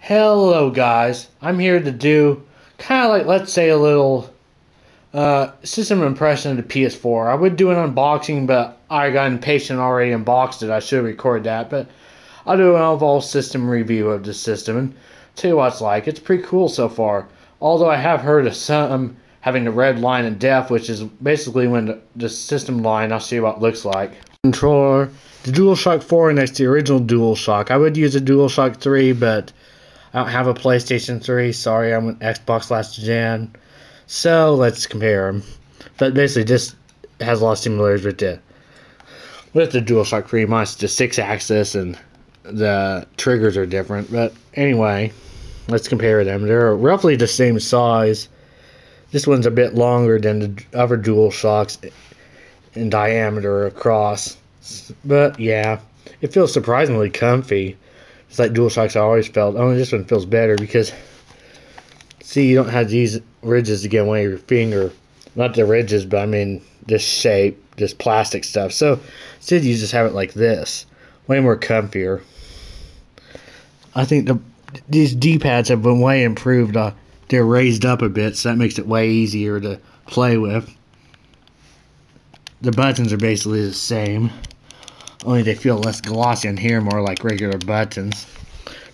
Hello guys, I'm here to do kind of like, let's say, a little system impression of the PS4. I would do an unboxing, but I got impatient and already unboxed it. I should record that, but I'll do an overall system review of the system and tell you what it's like. It's pretty cool so far. Although I have heard of some having the red line of death, which is basically when the system line, I'll show you what it looks like. Controller, the DualShock 4, and that's the original DualShock. I would use a DualShock 3, but I don't have a PlayStation 3. Sorry, I'm an Xbox last gen. So let's compare them. But basically, this has a lot of similarities with the DualShock 3, minus the 6-axis and the triggers are different. But anyway, let's compare them. They're roughly the same size. This one's a bit longer than the other DualShocks in diameter across. But yeah, it feels surprisingly comfy. It's like DualShocks I always felt. Only this one feels better because, see, you don't have these ridges to get away your finger. Not the ridges, but I mean this shape, this plastic stuff. So instead you just have it like this. Way more comfier. I think these D-pads have been way improved. They're raised up a bit, so that makes it way easier to play with. The buttons are basically the same. Only they feel less glossy and here more like regular buttons.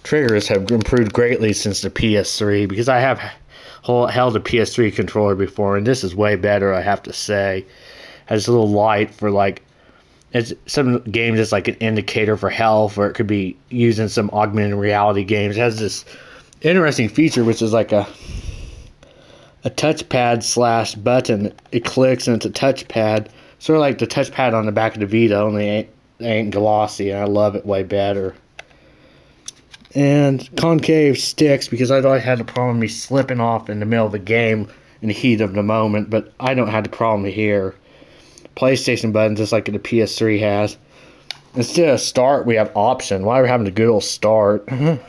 Triggers have improved greatly since the PS3 because I have held a PS3 controller before and this is way better, I have to say. Has a little light for some games it's like an indicator for health, or it could be used in some augmented reality games. It has this interesting feature which is like a touchpad / button. It clicks and it's a touchpad, sort of like the touchpad on the back of the Vita, only ain't glossy, and I love it way better. And concave sticks, because I thought I had the problem of me slipping off in the middle of the game in the heat of the moment, but I don't have the problem here. PlayStation buttons, just like the PS3 has. Instead of start, we have option. Why are we having a good old start? And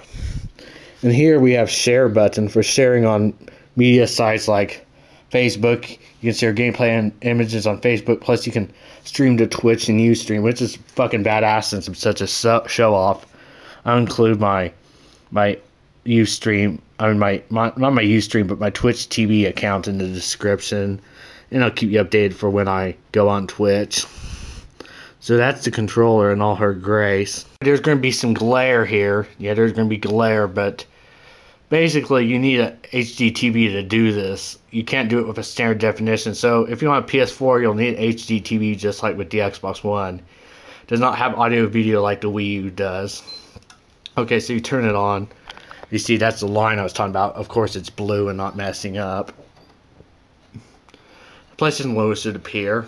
here we have share button for sharing on media sites like Facebook. You can share gameplay and images on Facebook. Plus, you can stream to Twitch and Ustream, which is fucking badass since I'm such a show off. I'll include my Ustream. I mean, not my Ustream, but my Twitch TV account in the description, and I'll keep you updated for when I go on Twitch. So that's the controller in all her grace. There's going to be some glare here. Yeah, there's going to be glare, but basically, you need a HD TV to do this. You can't do it with a standard definition. So if you want a PS4, you'll need HD TV just like with the Xbox One. It does not have audio video like the Wii U does. Okay, so you turn it on. You see, that's the line I was talking about. Of course, it's blue and not messing up. PlayStation logo should appear.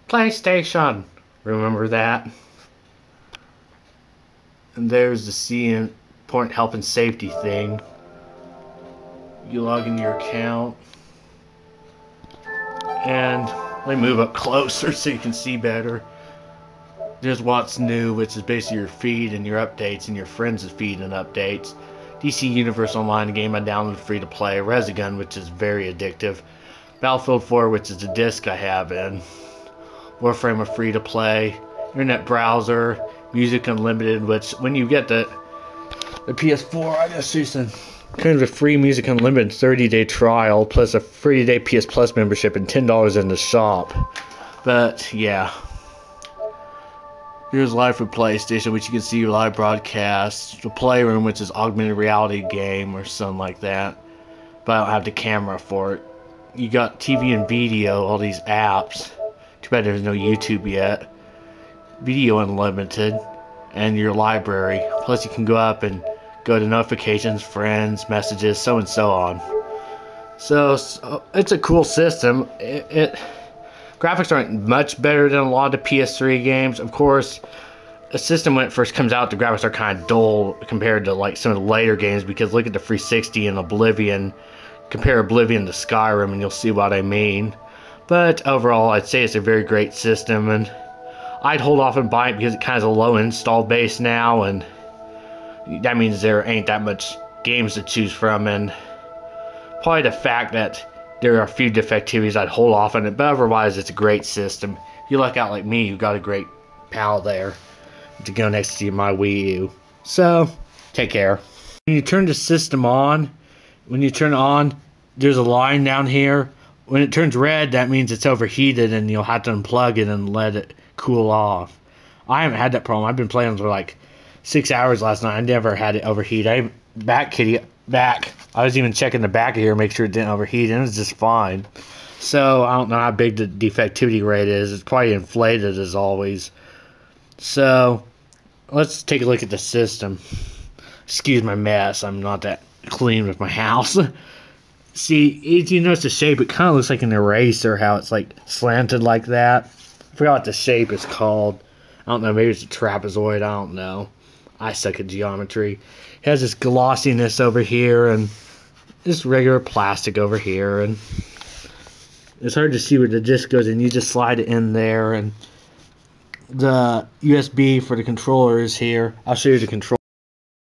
PlayStation. Remember that? And there's the C important health and safety thing. You log into your account. And let me move up closer so you can see better. There's what's new, which is basically your feed and your updates and your friends' feed and updates. DC Universe Online, a game I downloaded free to play. Resogun, which is very addictive. Battlefield 4, which is the disc I have in. Warframe, a free to play. Internet browser. Music Unlimited, which when you get the PS4, I just see some kind of a free Music Unlimited 30-day trial, plus a free day PS Plus membership and $10 in the shop. But yeah, here's Live for PlayStation, which you can see your live broadcast. The Playroom, which is augmented reality game or something like that, but I don't have the camera for it. You got TV and video, all these apps. Too bad there's no YouTube yet. Video Unlimited, and your library. Plus you can go up and go to notifications, friends, messages, so and so on. So it's a cool system. Graphics aren't much better than a lot of the PS3 games. Of course, a system when it first comes out, the graphics are kind of dull compared to like some of the later games, because look at the 360 and Oblivion. Compare Oblivion to Skyrim and you'll see what I mean. But overall, I'd say it's a very great system, and I'd hold off and buy it because it kind of has a low install base now, and that means there ain't that much games to choose from, and probably the fact that there are a few defectivities, I'd hold off on it, but otherwise it's a great system. If you luck out like me, you've got a great pal there to go next to my Wii U. So, take care. When you turn the system on, there's a line down here. When it turns red, that means it's overheated and you'll have to unplug it and let it cool off. I haven't had that problem. I've been playing for like 6 hours last night. I never had it overheat. Back. I was even checking the back of here, make sure it didn't overheat, and it was just fine. So, I don't know how big the defectivity rate is. It's probably inflated as always. So, let's take a look at the system. Excuse my mess. I'm not that clean with my house. See, if you notice the shape, it kind of looks like an eraser, how it's like slanted like that. I forgot what the shape is called. I don't know, maybe it's a trapezoid, I don't know. I suck at geometry. It has this glossiness over here and this regular plastic over here, and it's hard to see where the disc goes in. You just slide it in there, and the USB for the controller is here. I'll show you the controller.